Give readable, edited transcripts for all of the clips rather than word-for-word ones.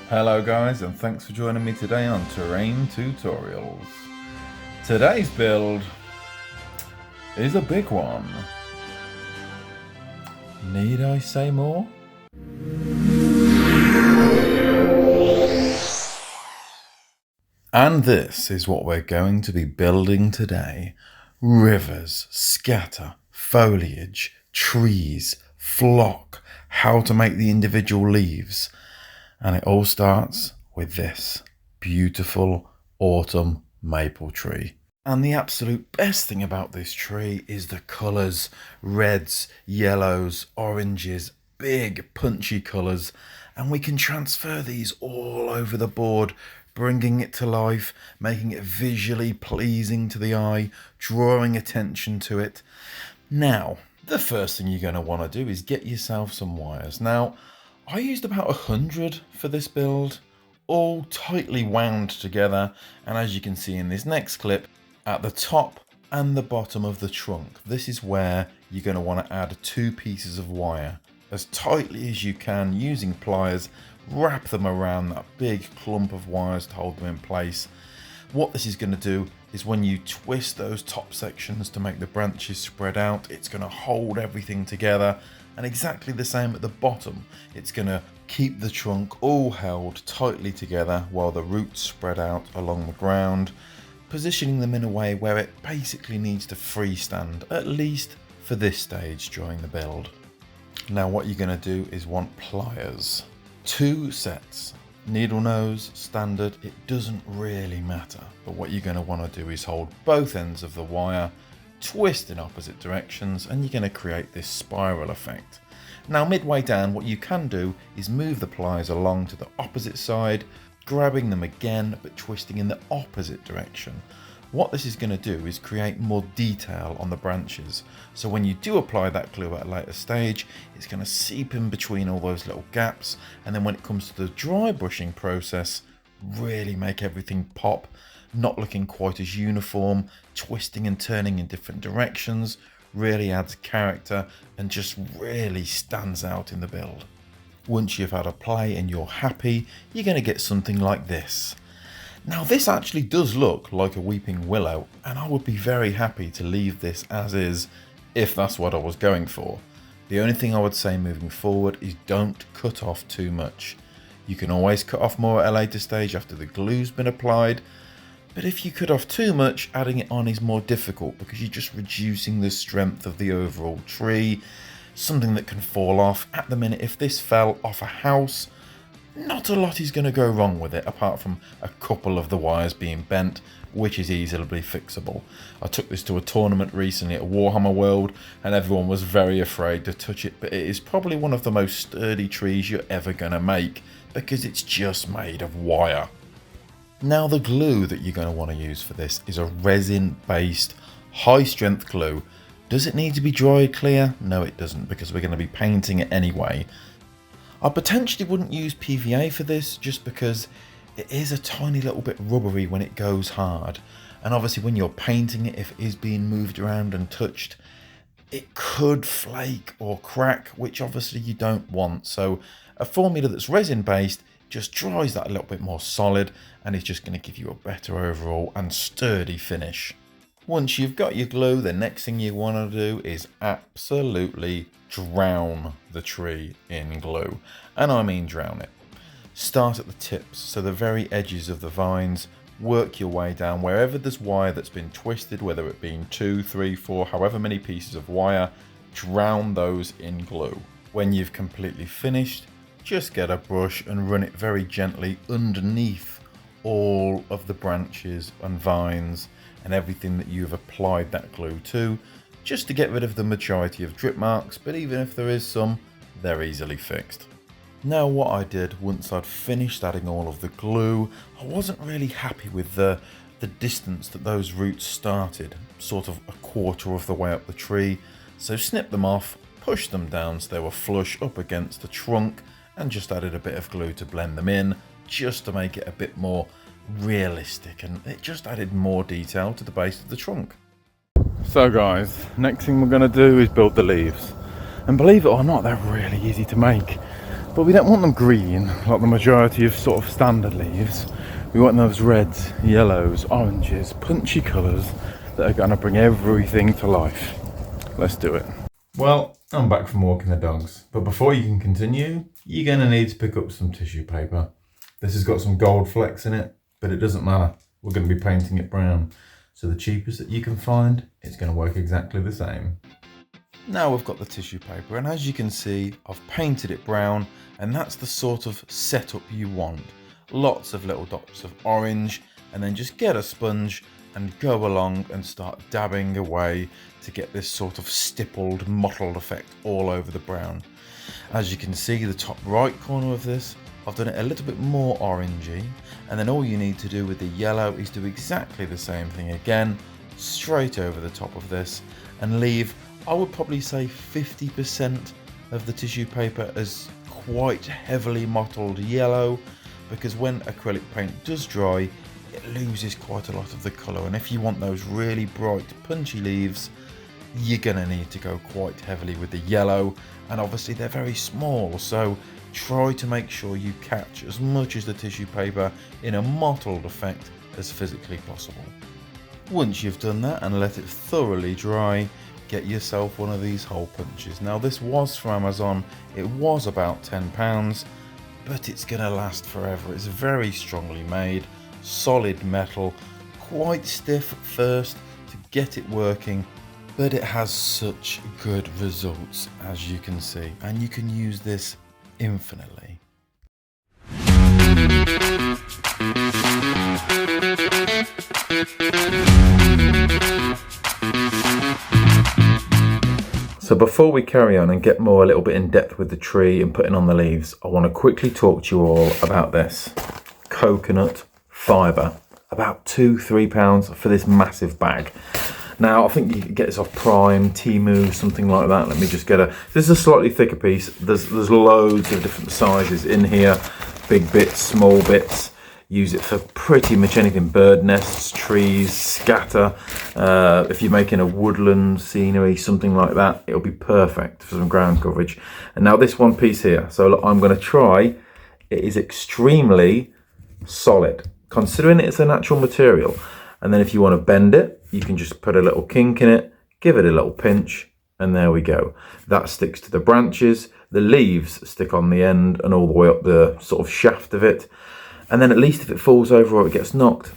Hello guys, and thanks for joining me today on Terrain Tutorials. Today's build is a big one. Need I say more? And this is what we're going to be building today. Rivers, scatter, foliage, trees, flock, how to make the individual leaves. And it all starts with this beautiful autumn maple tree. And the absolute best thing about this tree is the colours: reds, yellows, oranges, big punchy colours. And we can transfer these all over the board, bringing it to life, making it visually pleasing to the eye, drawing attention to it. Now, the first thing you're going to want to do is get yourself some wires. Now, I used about 100 for this build, all tightly wound together, and as you can see in this next clip, at the top and the bottom of the trunk, this is where you're going to want to add 2 pieces of wire. As tightly as you can, using pliers, wrap them around that big clump of wires to hold them in place. What this is going to do is when you twist those top sections to make the branches spread out, it's going to hold everything together. And exactly the same at the bottom. It's going to keep the trunk all held tightly together while the roots spread out along the ground, positioning them in a way where it basically needs to freestand, at least for this stage during the build. Now what you're going to do is want pliers. 2 sets. Needle nose, standard, it doesn't really matter. But what you're going to want to do is hold both ends of the wire, twist in opposite directions, and you're going to create this spiral effect. Now midway down, what you can do is move the pliers along to the opposite side, grabbing them again but twisting in the opposite direction. What this is going to do is create more detail on the branches, so when you do apply that glue at a later stage, it's going to seep in between all those little gaps, and then when it comes to the dry brushing process, really make everything pop, not looking quite as uniform, twisting and turning in different directions, really adds character and just really stands out in the build. Once you've had a play and you're happy, you're going to get something like this. Now this actually does look like a weeping willow, and I would be very happy to leave this as is if that's what I was going for. The only thing I would say moving forward is don't cut off too much. You can always cut off more at a later stage after the glue's been applied, but if you cut off too much, adding it on is more difficult because you're just reducing the strength of the overall tree, something that can fall off. At the minute, if this fell off a house, not a lot is going to go wrong with it apart from a couple of the wires being bent, which is easily fixable. I took this to a tournament recently at Warhammer World and everyone was very afraid to touch it, but it is probably one of the most sturdy trees you're ever going to make because it's just made of wire. Now the glue that you're going to want to use for this is a resin based high strength glue. Does it need to be dry clear? No, it doesn't, because we're going to be painting it anyway. I potentially wouldn't use PVA for this just because it is a tiny little bit rubbery when it goes hard, and obviously when you're painting it, if it is being moved around and touched, it could flake or crack, which obviously you don't want. So a formula that's resin based just dries that a little bit more solid and is just going to give you a better overall and sturdy finish. Once you've got your glue, the next thing you want to do is absolutely drown the tree in glue. And I mean drown it. Start at the tips, so the very edges of the vines, work your way down wherever there's wire that's been twisted, whether it being 2, 3, 4, however many pieces of wire, drown those in glue. When you've completely finished, just get a brush and run it very gently underneath all of the branches and vines and everything that you've applied that glue to, just to get rid of the majority of drip marks, but even if there is some, they're easily fixed. Now what I did once I'd finished adding all of the glue, I wasn't really happy with the distance that those roots started, sort of a quarter of the way up the tree, so snipped them off, pushed them down so they were flush up against the trunk, and just added a bit of glue to blend them in, just to make it a bit more realistic, and it just added more detail to the base of the trunk. So guys, next thing we're going to do is build the leaves, and believe it or not, they're really easy to make. But we don't want them green like the majority of sort of standard leaves. We want those reds, yellows, oranges, punchy colours that are going to bring everything to life. Let's do it. Well, I'm back from walking the dogs, but before you can continue, you're going to need to pick up some tissue paper. This has got some gold flecks in it, but it doesn't matter. We're going to be painting it brown. So the cheapest that you can find, it's going to work exactly the same. Now we've got the tissue paper, and as you can see, I've painted it brown, and that's the sort of setup you want. Lots of little dots of orange, and then just get a sponge and go along and start dabbing away to get this sort of stippled, mottled effect all over the brown. As you can see, the top right corner of this, I've done it a little bit more orangey, and then all you need to do with the yellow is do exactly the same thing again, straight over the top of this, and leave, I would probably say 50% of the tissue paper as quite heavily mottled yellow, because when acrylic paint does dry, it loses quite a lot of the colour, and if you want those really bright punchy leaves, you're gonna need to go quite heavily with the yellow, and obviously they're very small, so try to make sure you catch as much as the tissue paper in a mottled effect as physically possible. Once you've done that and let it thoroughly dry, get yourself one of these hole punches. Now this was from Amazon, it was about £10, but it's gonna last forever. It's very strongly made, solid metal, quite stiff at first to get it working, but it has such good results, as you can see, and you can use this infinitely. So before we carry on and get more a little bit in depth with the tree and putting on the leaves, I want to quickly talk to you all about this coconut fibre. About £2-3 for this massive bag. Now I think you can get this off Prime, Temu, something like that. Let me just get this is a slightly thicker piece. There's loads of different sizes in here, big bits, small bits. Use it for pretty much anything, bird nests, trees, scatter. If you're making a woodland scenery, something like that, it'll be perfect for some ground coverage. And now this one piece here, so look, I'm going to try. It is extremely solid, considering it's a natural material. And then if you want to bend it, you can just put a little kink in it, give it a little pinch, and there we go. That sticks to the branches. The leaves stick on the end and all the way up the sort of shaft of it. And then at least if it falls over or it gets knocked,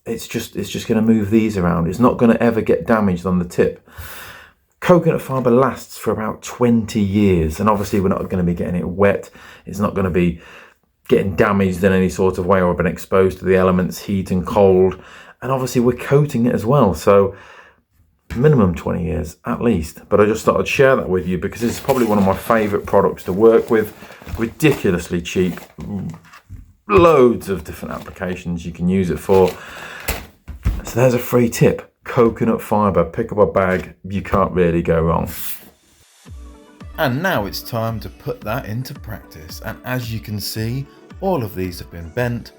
it's just going to move these around. It's not going to ever get damaged on the tip. Coconut fibre lasts for about 20 years, and obviously we're not going to be getting it wet. It's not going to be getting damaged in any sort of way or been exposed to the elements, heat and cold. And obviously we're coating it as well, so minimum 20 years at least. But I just thought I'd share that with you because it's probably one of my favourite products to work with. Ridiculously cheap. Loads of different applications you can use it for. So there's a free tip. Coconut fibre. Pick up a bag. You can't really go wrong. And now it's time to put that into practice. And as you can see, all of these have been bent,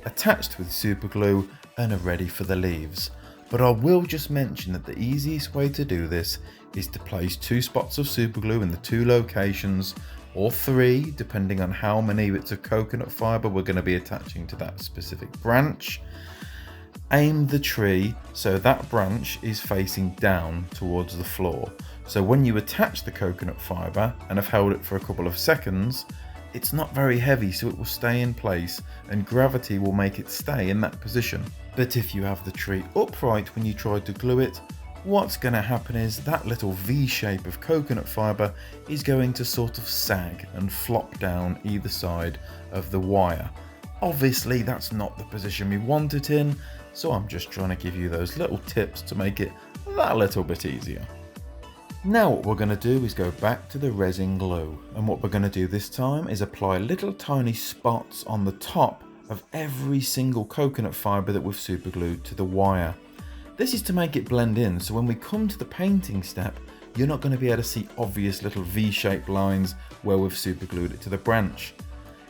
attached with super glue, and are ready for the leaves. But I will just mention that the easiest way to do this is to place 2 spots of super glue in the 2 locations, or 3 depending on how many bits of coconut fibre we're going to be attaching to that specific branch. Aim the tree so that branch is facing down towards the floor. So when you attach the coconut fibre and have held it for a couple of seconds, it's not very heavy, so it will stay in place and gravity will make it stay in that position. But if you have the tree upright when you try to glue it, what's going to happen is that little V shape of coconut fibre is going to sort of sag and flop down either side of the wire. Obviously that's not the position we want it in, so I'm just trying to give you those little tips to make it that little bit easier. Now what we're going to do is go back to the resin glue, and what we're going to do this time is apply little tiny spots on the top of every single coconut fibre that we've super glued to the wire. This is to make it blend in, so when we come to the painting step, you're not going to be able to see obvious little V-shaped lines where we've super glued it to the branch.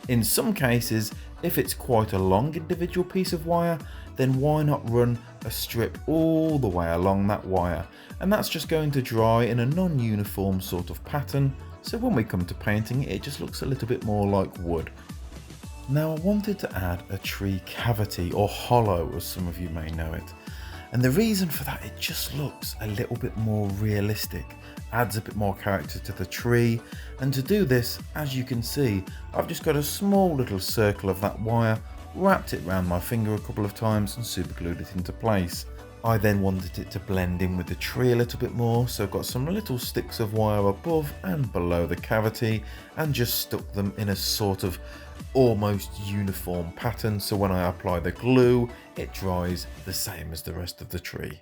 In some cases, if it's quite a long individual piece of wire, then why not run a strip all the way along that wire, and that's just going to dry in a non-uniform sort of pattern, So when we come to painting it, it just looks a little bit more like wood. Now I wanted to add a tree cavity, or hollow as some of you may know it. And the reason for that, it just looks a little bit more realistic, adds a bit more character to the tree. And to do this, as you can see, I've just got a small little circle of that wire, wrapped it around my finger a couple of times and super glued it into place. I then wanted it to blend in with the tree a little bit more, so I've got some little sticks of wire above and below the cavity and just stuck them in a sort of almost uniform pattern, so when I apply the glue it dries the same as the rest of the tree.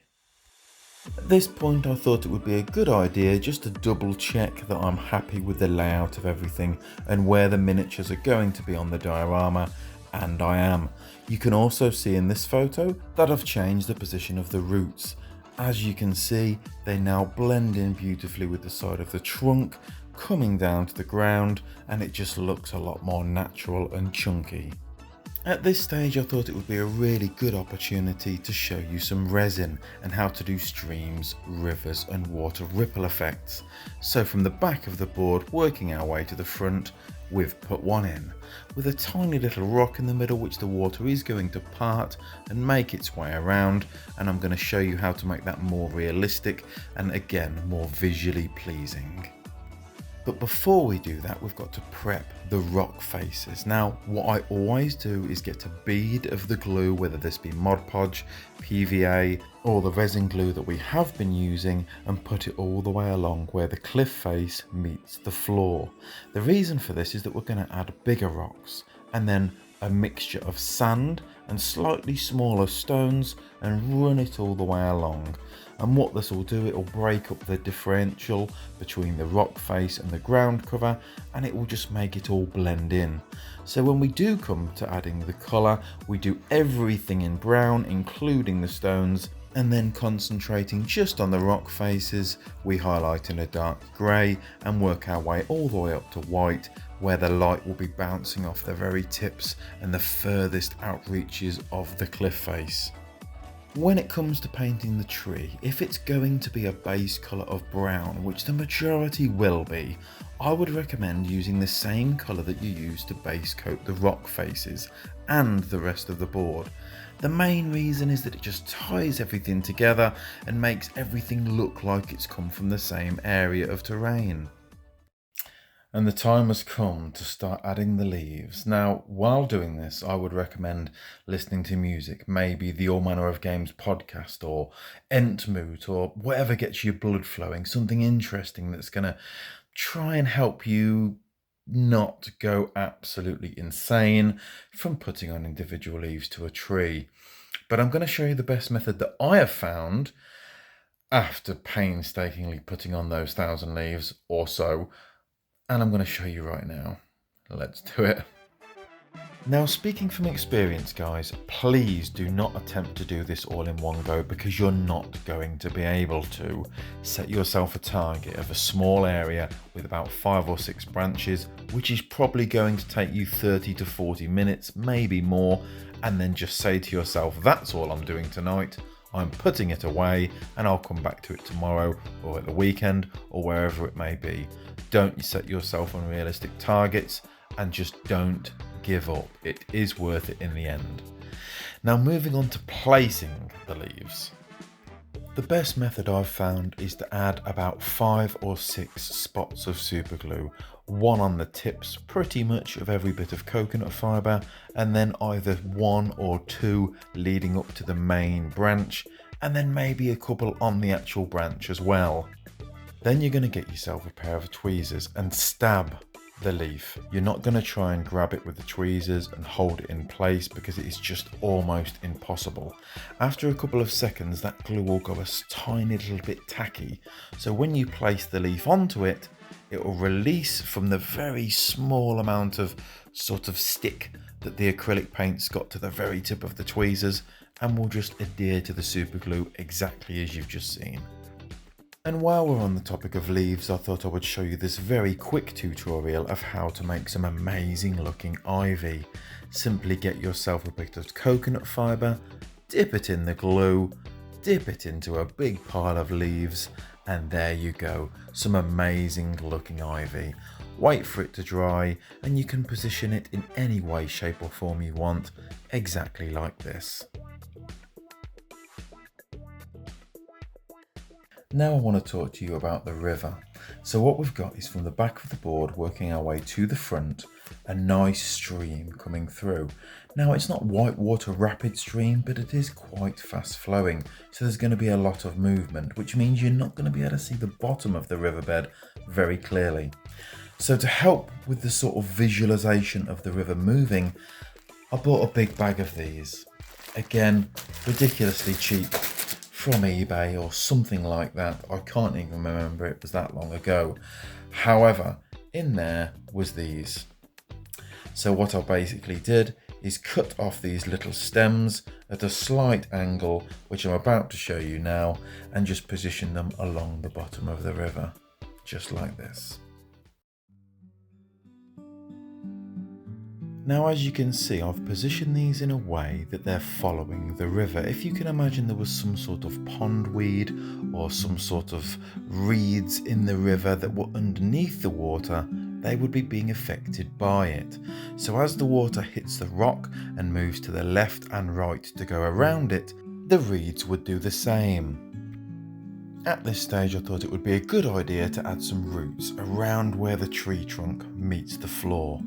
At this point I thought it would be a good idea just to double check that I'm happy with the layout of everything and where the miniatures are going to be on the diorama, and I am. You can also see in this photo that I've changed the position of the roots. As you can see, they now blend in beautifully with the side of the trunk, coming down to the ground, and it just looks a lot more natural and chunky. At this stage I thought it would be a really good opportunity to show you some resin and how to do streams, rivers and water ripple effects. So from the back of the board, working our way to the front, we've put one in, with a tiny little rock in the middle which the water is going to part and make its way around, and I'm going to show you how to make that more realistic and again more visually pleasing. But before we do that, we've got to prep the rock faces. Now, what I always do is get a bead of the glue, whether this be Mod Podge, PVA, or the resin glue that we have been using, and put it all the way along where the cliff face meets the floor. The reason for this is that we're going to add bigger rocks, and then a mixture of sand and slightly smaller stones, and run it all the way along. And what this will do, it will break up the differential between the rock face and the ground cover, and it will just make it all blend in. So when we do come to adding the colour, we do everything in brown, including the stones, and then concentrating just on the rock faces, we highlight in a dark grey and work our way all the way up to white, where the light will be bouncing off the very tips and the furthest outreaches of the cliff face. When it comes to painting the tree, if it's going to be a base colour of brown, which the majority will be, I would recommend using the same colour that you use to base coat the rock faces and the rest of the board. The main reason is that it just ties everything together and makes everything look like it's come from the same area of terrain. And the time has come to start adding the leaves. Now, while doing this, I would recommend listening to music, maybe the All Manner of Games podcast or Entmoot or whatever gets your blood flowing, something interesting that's going to try and help you not go absolutely insane from putting on individual leaves to a tree. But I'm going to show you the best method that I have found after painstakingly putting on those 1,000 leaves or so. And I'm going to show you right now. Let's do it. Now, speaking from experience, guys, please do not attempt to do this all in one go, because you're not going to be able to. Set yourself a target of a small area with about 5 or 6 branches, which is probably going to take you 30 to 40 minutes, maybe more, and then just say to yourself, that's all I'm doing tonight. I'm putting it away and I'll come back to it tomorrow or at the weekend or wherever it may be. Don't set yourself unrealistic targets and just don't give up. It is worth it in the end. Now, moving on to placing the leaves. The best method I've found is to add about 5 or 6 spots of super glue, one on the tips pretty much of every bit of coconut fibre, and then either 1 or 2 leading up to the main branch, and then maybe a couple on the actual branch as well. Then you're going to get yourself a pair of tweezers and stab the leaf. You're not going to try and grab it with the tweezers and hold it in place, because it is just almost impossible. After a couple of seconds, that glue will go a tiny little bit tacky, so when you place the leaf onto it, it will release from the very small amount of sort of stick that the acrylic paint's got to the very tip of the tweezers, and will just adhere to the super glue exactly as you've just seen. And while we're on the topic of leaves, I thought I would show you this very quick tutorial of how to make some amazing looking ivy. Simply get yourself a bit of coconut fibre, dip it in the glue, dip it into a big pile of leaves, And there you go, some amazing looking ivy. Wait for it to dry and you can position it in any way, shape or form you want, exactly like this. Now I want to talk to you about the river. So what we've got is from the back of the board working our way to the front, a nice stream coming through. Now it's not whitewater rapid stream, but it is quite fast flowing. So there's going to be a lot of movement, which means you're not going to be able to see the bottom of the riverbed very clearly. So to help with the sort of visualization of the river moving, I bought a big bag of these. Again, ridiculously cheap from eBay or something like that. I can't even remember, it was that long ago. However, in there was these. So what I basically did is cut off these little stems at a slight angle, which I'm about to show you now, and just position them along the bottom of the river, just like this. Now, as you can see, I've positioned these in a way that they're following the river. If you can imagine there was some sort of pondweed or some sort of reeds in the river that were underneath the water, they would be being affected by it. So as the water hits the rock and moves to the left and right to go around it, the reeds would do the same. At this stage I thought it would be a good idea to add some roots around where the tree trunk meets the floor.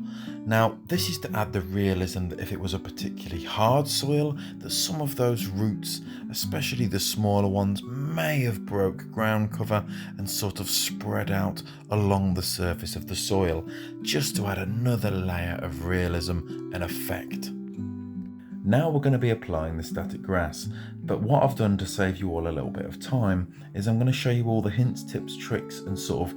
Now this is to add the realism that if it was a particularly hard soil, that some of those roots, especially the smaller ones, may have broke ground cover and sort of spread out along the surface of the soil, just to add another layer of realism and effect. Now we're going to be applying the static grass, but what I've done to save you all a little bit of time is I'm going to show you all the hints, tips, tricks and sort of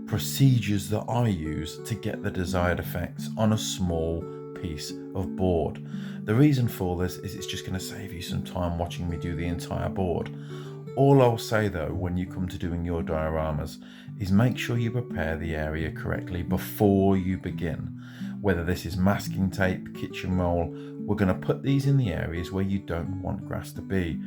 procedures that I use to get the desired effects on a small piece of board. The reason for this is it's just going to save you some time watching me do the entire board. All I'll say though, when you come to doing your dioramas, is make sure you prepare the area correctly before you begin. Whether this is masking tape, kitchen roll, we're going to put these in the areas where you don't want grass to be.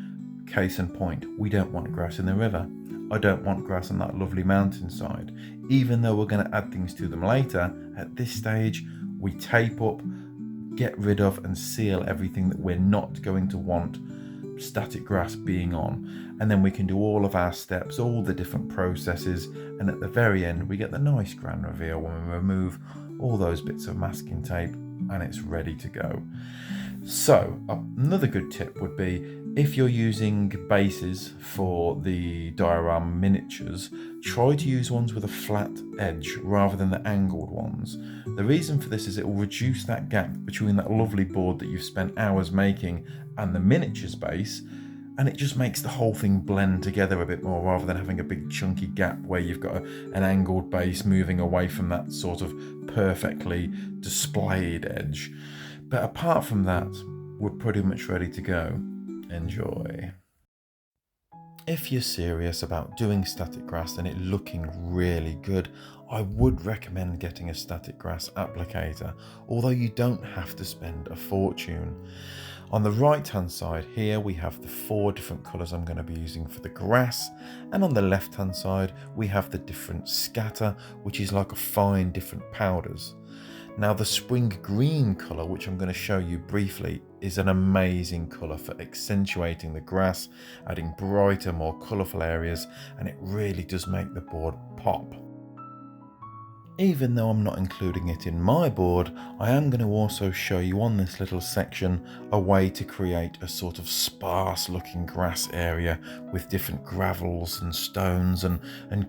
Case in point, we don't want grass in the river. I don't want grass on that lovely mountainside. Even though we're going to add things to them later, at this stage we tape up, get rid of and seal everything that we're not going to want static grass being on, and then we can do all of our steps, all the different processes, and at the very end we get the nice grand reveal when we remove all those bits of masking tape and it's ready to go. So another good tip would be, if you're using bases for the diorama miniatures, try to use ones with a flat edge rather than the angled ones. The reason for this is it will reduce that gap between that lovely board that you've spent hours making and the miniatures base, and it just makes the whole thing blend together a bit more rather than having a big chunky gap where you've got an angled base moving away from that sort of perfectly displayed edge. But apart from that, we're pretty much ready to go. Enjoy. If you're serious about doing static grass and it looking really good, I would recommend getting a static grass applicator, although you don't have to spend a fortune. On the right hand side here we have the 4 different colours I'm going to be using for the grass, and on the left hand side we have the different scatter, which is like a fine different powders. Now the spring green colour, which I'm going to show you briefly, is an amazing colour for accentuating the grass, adding brighter, more colourful areas, and it really does make the board pop. Even though I'm not including it in my board, I am going to also show you on this little section a way to create a sort of sparse looking grass area with different gravels and stones and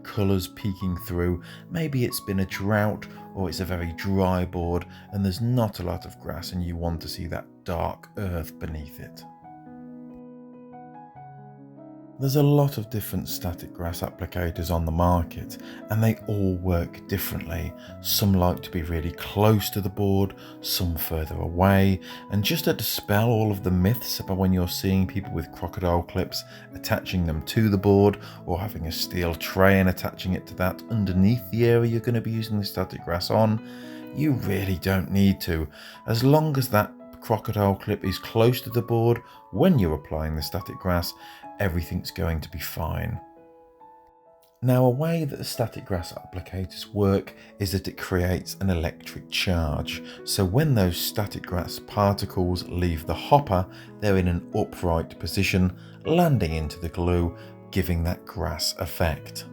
colours peeking through. Maybe it's been a drought or it's a very dry board and there's not a lot of grass and you want to see that dark earth beneath it. There's a lot of different static grass applicators on the market and they all work differently. Some like to be really close to the board, some further away, and just to dispel all of the myths about when you're seeing people with crocodile clips attaching them to the board or having a steel tray and attaching it to that underneath the area you're going to be using the static grass on, you really don't need to. As long as that crocodile clip is close to the board when you're applying the static grass, everything's going to be fine. Now, a way that the static grass applicators work is that it creates an electric charge. So when those static grass particles leave the hopper, they're in an upright position, landing into the glue, giving that grass effect.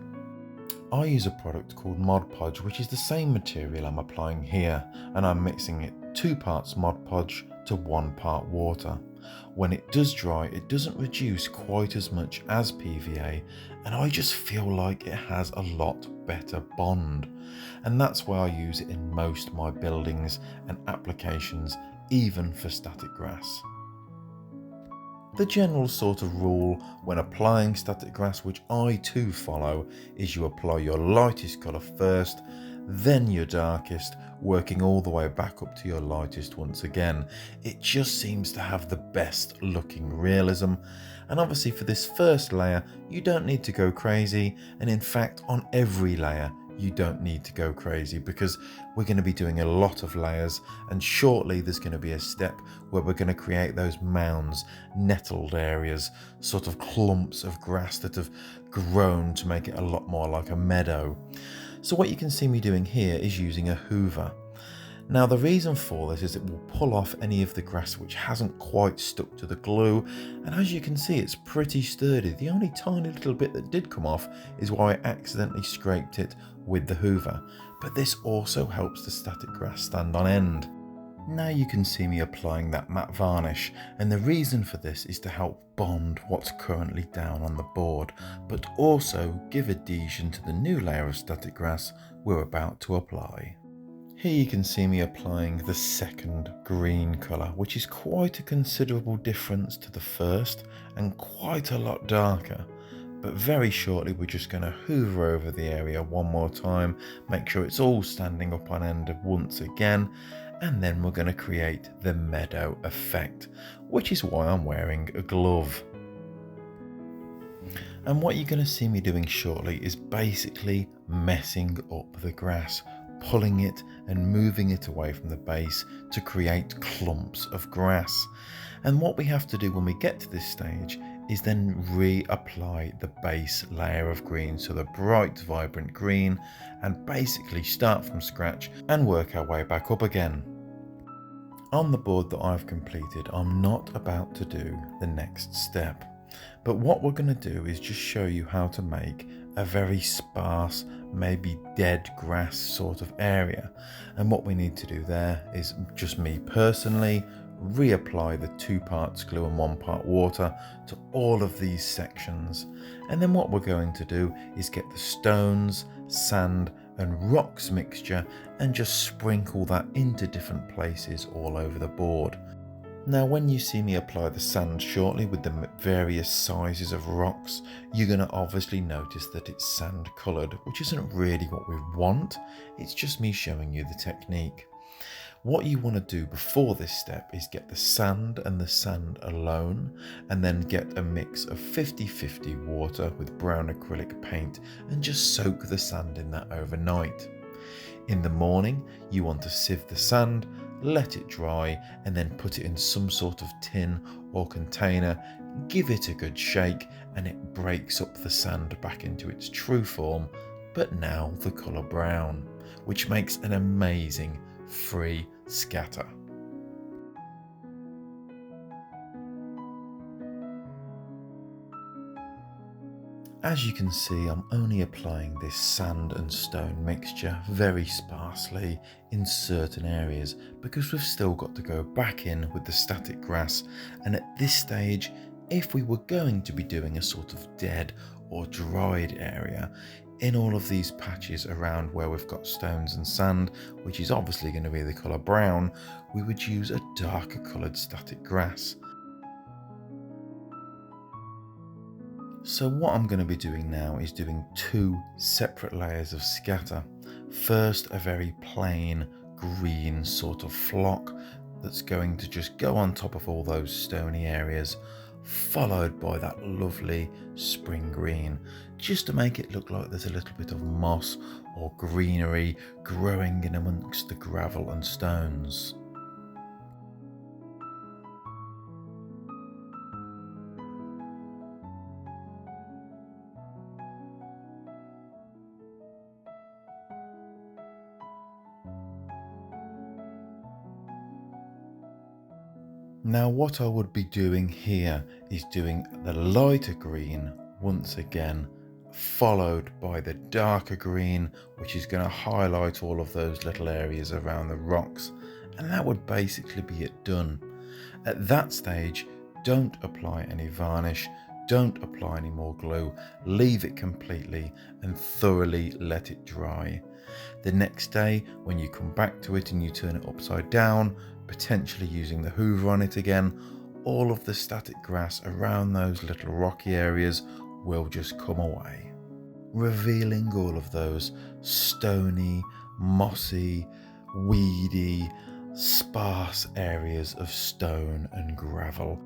I use a product called Mod Podge, which is the same material I'm applying here, and I'm mixing it 2 parts Mod Podge to 1 part water. When it does dry, it doesn't reduce quite as much as PVA, and I just feel like it has a lot better bond. And that's why I use it in most of my buildings and applications, even for static grass. The general sort of rule when applying static grass, which I too follow, is you apply your lightest colour first, then your darkest, working all the way back up to your lightest once again. It just seems to have the best looking realism, and obviously for this first layer you don't need to go crazy, and in fact on every layer you don't need to go crazy, because we're going to be doing a lot of layers, and shortly there's going to be a step where we're going to create those mounds, nettled areas, sort of clumps of grass that have grown to make it a lot more like a meadow. So what you can see me doing here is using a hoover. Now the reason for this is it will pull off any of the grass which hasn't quite stuck to the glue, and as you can see it's pretty sturdy. The only tiny little bit that did come off is why I accidentally scraped it with the hoover, but this also helps the static grass stand on end. Now you can see me applying that matte varnish, and the reason for this is to help bond what's currently down on the board, but also give adhesion to the new layer of static grass we're about to apply. Here you can see me applying the second green colour, which is quite a considerable difference to the first and quite a lot darker. But very shortly we're just going to hoover over the area one more time, make sure it's all standing up on end once again, and then we're going to create the meadow effect, which is why I'm wearing a glove. And what you're going to see me doing shortly is basically messing up the grass, pulling it and moving it away from the base to create clumps of grass. And what we have to do when we get to this stage is then reapply the base layer of green, so the bright vibrant green, and basically start from scratch and work our way back up again. On the board that I've completed, I'm not about to do the next step, but what we're going to do is just show you how to make a very sparse, maybe dead grass sort of area. And what we need to do there is, just me personally, reapply the 2 parts glue and 1 part water to all of these sections. And then what we're going to do is get the stones, sand and rocks mixture and just sprinkle that into different places all over the board. Now when you see me apply the sand shortly with the various sizes of rocks, you're going to obviously notice that it's sand coloured, which isn't really what we want, it's just me showing you the technique. What you want to do before this step is get the sand and the sand alone, and then get a mix of 50-50 water with brown acrylic paint and just soak the sand in that overnight. In the morning, you want to sieve the sand, let it dry, and then put it in some sort of tin or container, give it a good shake, and it breaks up the sand back into its true form, but now the colour brown, which makes an amazing free scatter. As you can see, I'm only applying this sand and stone mixture very sparsely in certain areas because we've still got to go back in with the static grass, and at this stage, if we were going to be doing a sort of dead or dried area in all of these patches around where we've got stones and sand, which is obviously going to be the colour brown, we would use a darker coloured static grass. So what I'm going to be doing now is doing 2 separate layers of scatter. First, a very plain green sort of flock that's going to just go on top of all those stony areas, followed by that lovely spring green, just to make it look like there's a little bit of moss or greenery growing in amongst the gravel and stones. Now what I would be doing here is doing the lighter green once again, followed by the darker green, which is going to highlight all of those little areas around the rocks, and that would basically be it done. At that stage, don't apply any varnish, don't apply any more glue, leave it completely and thoroughly let it dry. The next day, when you come back to it and you turn it upside down, potentially using the hoover on it again, all of the static grass around those little rocky areas will just come away, revealing all of those stony, mossy, weedy, sparse areas of stone and gravel.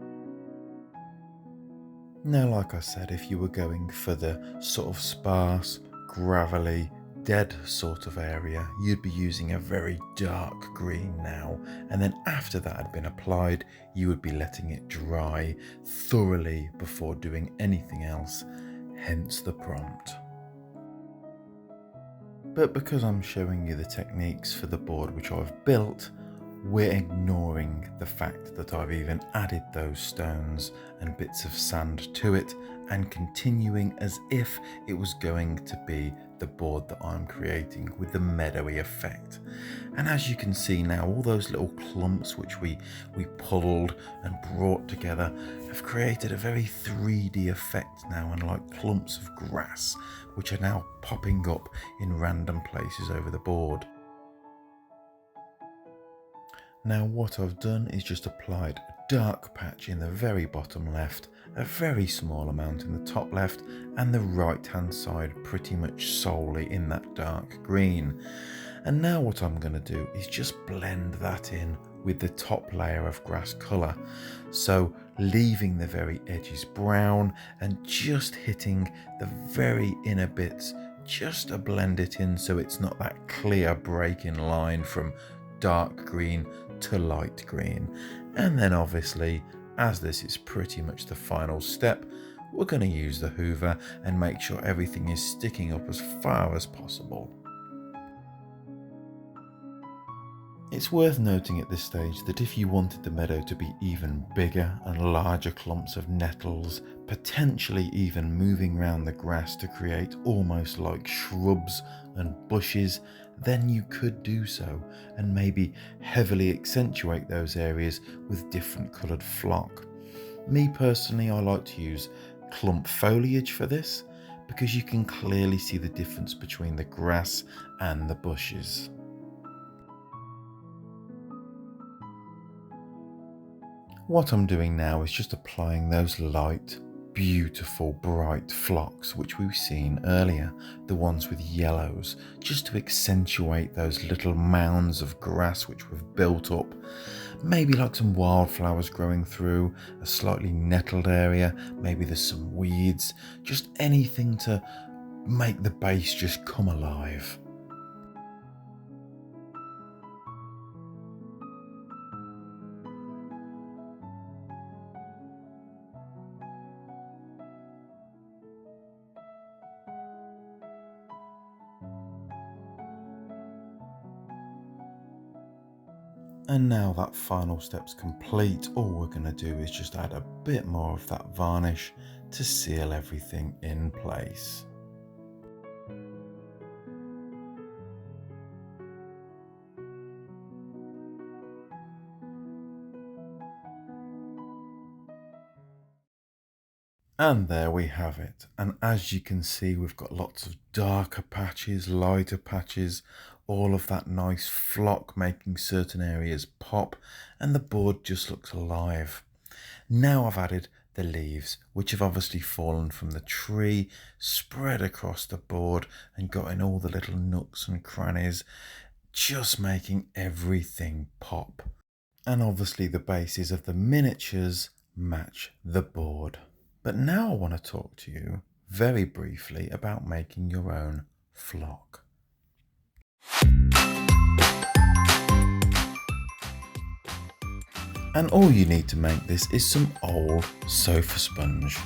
Now, like I said, if you were going for the sort of sparse, gravelly, dead sort of area, you'd be using a very dark green now, and then after that had been applied, you would be letting it dry thoroughly before doing anything else, hence the prompt. But because I'm showing you the techniques for the board which I've built, we're ignoring the fact that I've even added those stones and bits of sand to it and continuing as if it was going to be the board that I'm creating with the meadowy effect. And as you can see now, all those little clumps which we pulled and brought together have created a very 3D effect now, and like clumps of grass which are now popping up in random places over the board. Now what I've done is just applied a dark patch in the very bottom left, a very small amount in the top left, and the right hand side pretty much solely in that dark green. And now what I'm going to do is just blend that in with the top layer of grass colour. So leaving the very edges brown and just hitting the very inner bits just to blend it in so it's not that clear breaking line from dark green to light green. And then obviously, as this is pretty much the final step, we're going to use the hoover and make sure everything is sticking up as far as possible. It's worth noting at this stage that if you wanted the meadow to be even bigger and larger clumps of nettles, potentially even moving around the grass to create almost like shrubs and bushes, then you could do so and maybe heavily accentuate those areas with different coloured flock. Me personally, I like to use clump foliage for this because you can clearly see the difference between the grass and the bushes. What I'm doing now is just applying those light, beautiful, bright flocks which we've seen earlier, the ones with yellows, just to accentuate those little mounds of grass which we've built up. Maybe like some wildflowers growing through, a slightly nettled area, maybe there's some weeds, just anything to make the base just come alive. And now that final step's complete, all we're going to do is just add a bit more of that varnish to seal everything in place. And there we have it. And as you can see, we've got lots of darker patches, lighter patches, all of that nice flock making certain areas pop, and the board just looks alive. Now I've added the leaves, which have obviously fallen from the tree, spread across the board and got in all the little nooks and crannies, just making everything pop. And obviously the bases of the miniatures match the board. But now I want to talk to you very briefly about making your own flock. And all you need to make this is some old sofa sponge.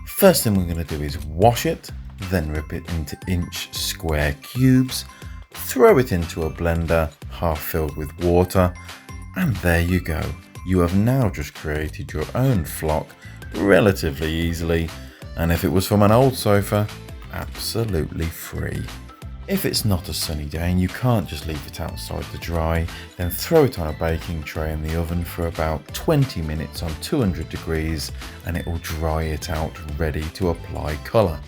First thing we're going to do is wash it, then rip it into inch square cubes, throw it into a blender half filled with water, and there you go. you have now just created your own flock relatively easily, and if it was from an old sofa, absolutely free. If it's not a sunny day and you can't just leave it outside to dry, then throw it on a baking tray in the oven for about 20 minutes on 200 degrees and it will dry it out ready to apply colour.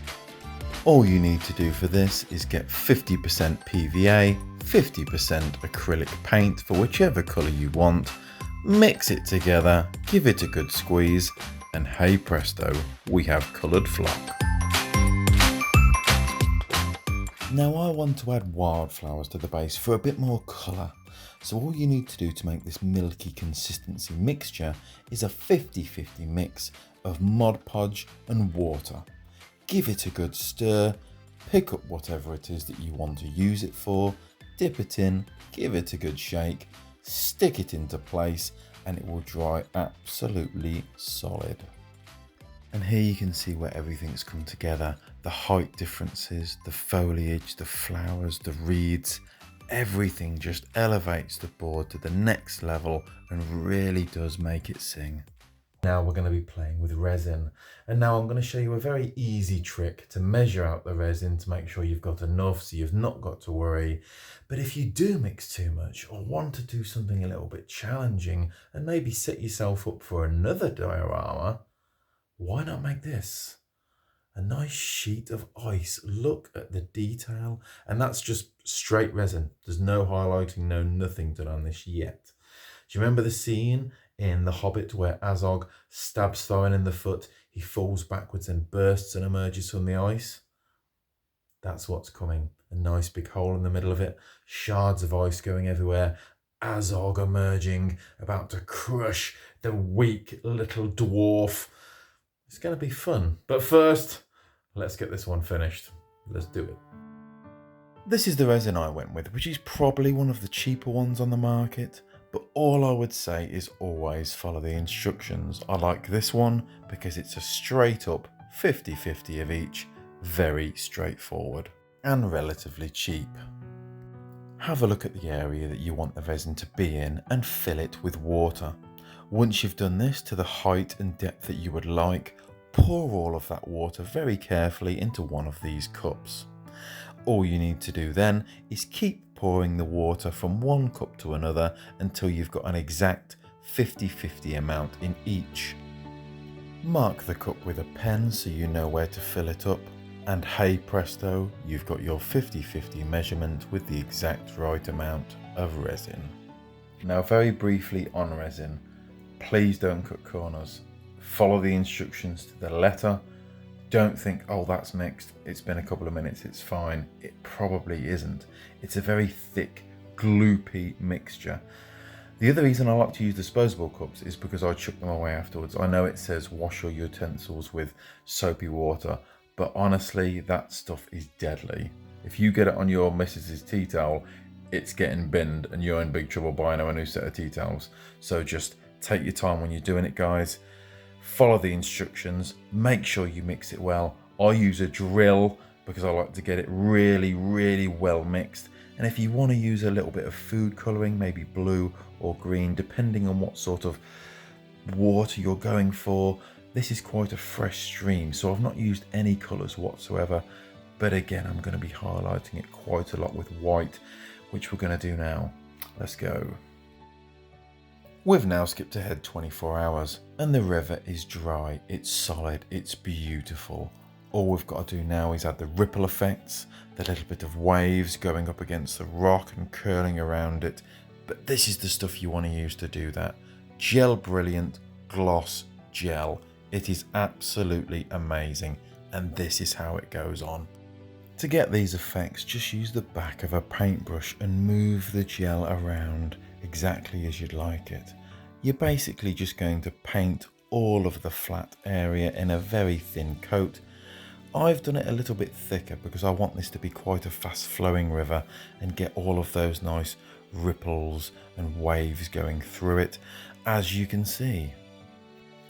All you need to do for this is get 50% PVA, 50% acrylic paint for whichever colour you want, mix it together, give it a good squeeze, and hey presto, we have coloured flock. Now I want to add wildflowers to the base for a bit more colour, so all you need to do to make this milky consistency mixture is a 50-50 mix of Mod Podge and water. Give it a good stir, pick up whatever it is that you want to use it for, dip it in, give it a good shake, stick it into place, and it will dry absolutely solid. And here you can see where everything's come together. The height differences, the foliage, the flowers, the reeds, everything just elevates the board to the next level and really does make it sing. Now we're going to be playing with resin, and now I'm going to show you a very easy trick to measure out the resin to make sure you've got enough so you've not got to worry. But if you do mix too much or want to do something a little bit challenging and maybe set yourself up for another diorama, why not make this? A nice sheet of ice. Look at the detail. And that's just straight resin. There's no highlighting, no nothing done on this yet. Do you remember the scene in The Hobbit where Azog stabs Thorin in the foot? He falls backwards and bursts and emerges from the ice. That's what's coming. A nice big hole in the middle of it. Shards of ice going everywhere. Azog emerging, about to crush the weak little dwarf. It's going to be fun. But first, let's get this one finished. Let's do it. This is the resin I went with, which is probably one of the cheaper ones on the market. But all I would say is always follow the instructions. I like this one because it's a straight up 50-50 of each. Very straightforward and relatively cheap. Have a look at the area that you want the resin to be in and fill it with water. Once you've done this to the height and depth that you would like, pour all of that water very carefully into one of these cups. All you need to do then is keep pouring the water from one cup to another until you've got an exact 50-50 amount in each. Mark the cup with a pen so you know where to fill it up, and hey presto, you've got your 50-50 measurement with the exact right amount of resin. Now very briefly on resin. Please don't cut corners. Follow the instructions to the letter. Don't think, oh, that's mixed. It's been a couple of minutes, it's fine. It probably isn't. It's a very thick, gloopy mixture. The other reason I like to use disposable cups is because I chuck them away afterwards. I know it says wash your utensils with soapy water, but honestly, that stuff is deadly. If you get it on your missus's tea towel, it's getting binned and you're in big trouble buying her a new set of tea towels. So just take your time when you're doing it, guys. Follow the instructions. Make sure you mix it well. I use a drill because I like to get it really, really well mixed. And if you want to use a little bit of food colouring, maybe blue or green, depending on what sort of water you're going for, this is quite a fresh stream. So I've not used any colours whatsoever. But again, I'm going to be highlighting it quite a lot with white, which we're going to do now. Let's go. We've now skipped ahead 24 hours and the river is dry, it's solid, it's beautiful. All we've got to do now is add the ripple effects, the little bit of waves going up against the rock and curling around it. But this is the stuff you want to use to do that. Gel Brilliant Gloss Gel. It is absolutely amazing, and this is how it goes on. To get these effects, just use the back of a paintbrush and move the gel around exactly as you'd like it. You're basically just going to paint all of the flat area in a very thin coat. I've done it a little bit thicker because I want this to be quite a fast flowing river and get all of those nice ripples and waves going through it, as you can see.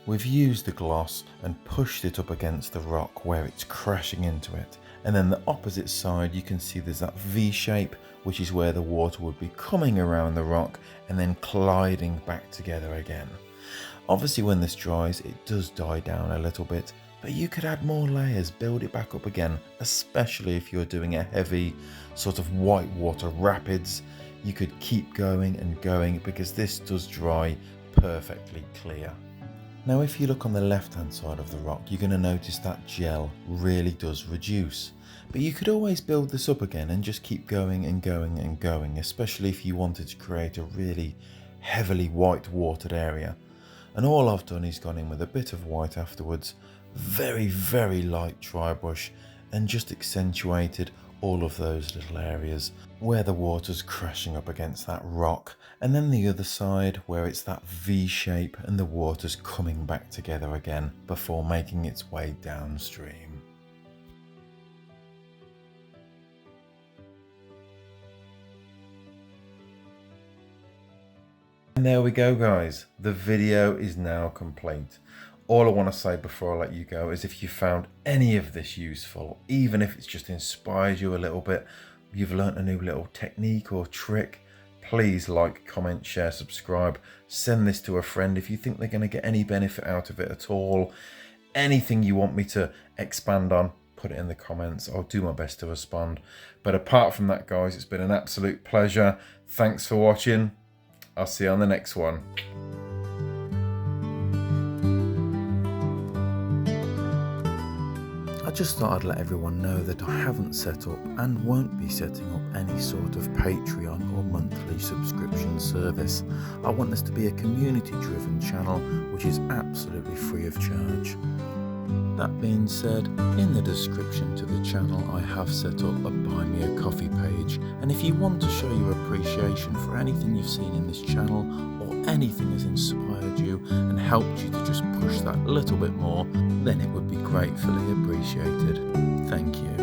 We've used the gloss and pushed it up against the rock where it's crashing into it, And then the opposite side, you can see there's that V shape, which is where the water would be coming around the rock and then colliding back together again. Obviously when this dries, it does die down a little bit, but you could add more layers, build it back up again, especially if you're doing a heavy sort of white water rapids. You could keep going and going because this does dry perfectly clear. Now if you look on the left hand side of the rock, you're going to notice that gel really does reduce. But you could always build this up again and just keep going and going and going, especially if you wanted to create a really heavily white watered area. And all I've done is gone in with a bit of white afterwards, very light dry brush, and just accentuated all of those little areas where the water's crashing up against that rock, and then the other side where it's that V shape and the water's coming back together again before making its way downstream. And there we go guys, the video is now complete. All I want to say before I let you go is if you found any of this useful, even if it's just inspired you a little bit, you've learnt a new little technique or trick, please like, comment, share, subscribe, send this to a friend if you think they're going to get any benefit out of it at all. Anything you want me to expand on, put it in the comments. I'll do my best to respond. But apart from that guys, it's been an absolute pleasure. Thanks for watching. I'll see you on the next one. I just thought I'd let everyone know that I haven't set up and won't be setting up any sort of Patreon or monthly subscription service. I want this to be a community-driven channel which is absolutely free of charge. That being said, in the description to the channel I have set up a Buy Me a Coffee page, and if you want to show your appreciation for anything you've seen in this channel or anything has inspired you and helped you to just push that little bit more, then it would be gratefully appreciated. Thank you.